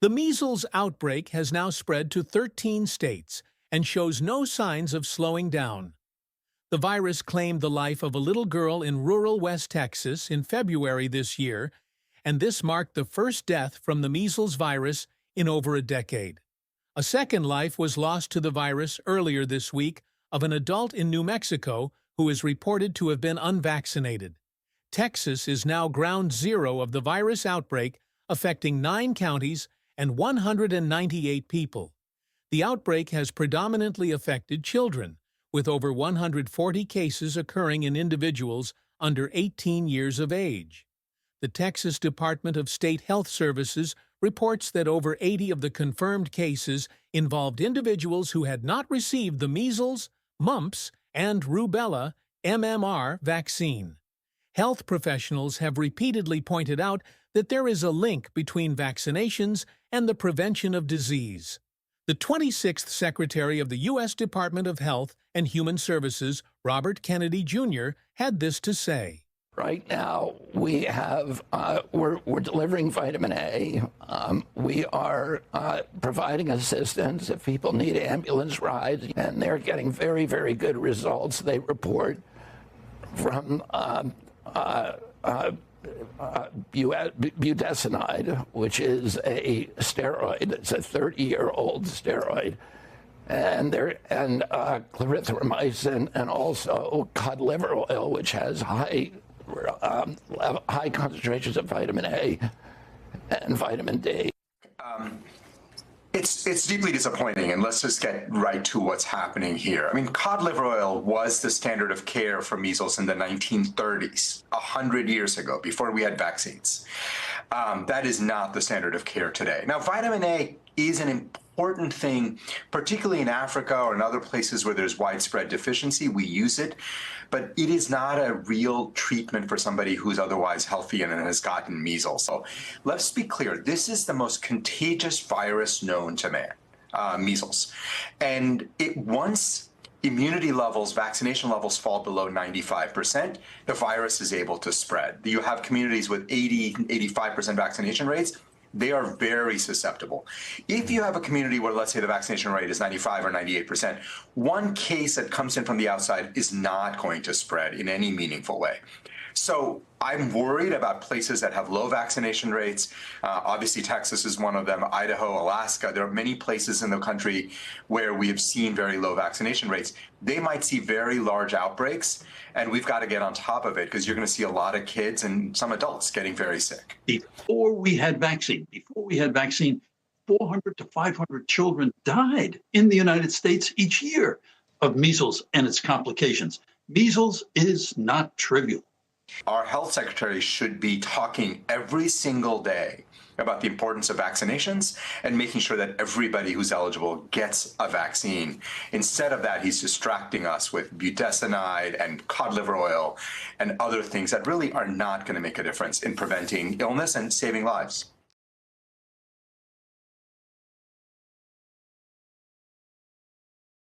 The measles outbreak has now spread to 13 states and shows no signs of slowing down. The virus claimed the life of a little girl in rural West Texas in February this year, and this marked the first death from the measles virus in over a decade. A second life was lost to the virus earlier this week of an adult in New Mexico who is reported to have been unvaccinated. Texas is now ground zero of the virus outbreak, affecting 9 counties and 198 people. The outbreak has predominantly affected children, with over 140 cases occurring in individuals under 18 years of age. The Texas Department of State Health Services reports that over 80 of the confirmed cases involved individuals who had not received the measles, mumps, and rubella MMR vaccine. Health professionals have repeatedly pointed out that there is a link between vaccinations and the prevention of disease. The 26th Secretary of the U.S. Department of Health and Human Services, Robert Kennedy Jr., had this to say. Right now, we have we're delivering vitamin A. We are providing assistance if people need ambulance rides, and they're getting very, very good results. They report from budesonide, which is a steroid. It's a 30-year-old steroid, and clarithromycin, and also cod liver oil, which has high concentrations of vitamin A and vitamin D. It's deeply disappointing, and let's just get right to what's happening here. I mean, cod liver oil was the standard of care for measles in the 1930s, 100 years ago, before we had vaccines. That is not the standard of care today. Now, vitamin A is an important thing, particularly in Africa or in other places where there's widespread deficiency. We use it, but it is not a real treatment for somebody who's otherwise healthy and has gotten measles. So let's be clear, this is the most contagious virus known to man, measles. And once immunity levels, vaccination levels fall below 95%, the virus is able to spread. You have communities with 80, 85% vaccination rates. They are very susceptible. If you have a community where, let's say, the vaccination rate is 95 or 98%, one case that comes in from the outside is not going to spread in any meaningful way. So I'm worried about places that have low vaccination rates. Obviously, Texas is one of them, Idaho, Alaska. There are many places in the country where we have seen very low vaccination rates. They might see very large outbreaks, and we've got to get on top of it because you're going to see a lot of kids and some adults getting very sick. Before we had vaccine, 400 to 500 children died in the United States each year of measles and its complications. Measles is not trivial. Our health secretary should be talking every single day about the importance of vaccinations and making sure that everybody who's eligible gets a vaccine. Instead of that, he's distracting us with budesonide and cod liver oil and other things that really are not going to make a difference in preventing illness and saving lives.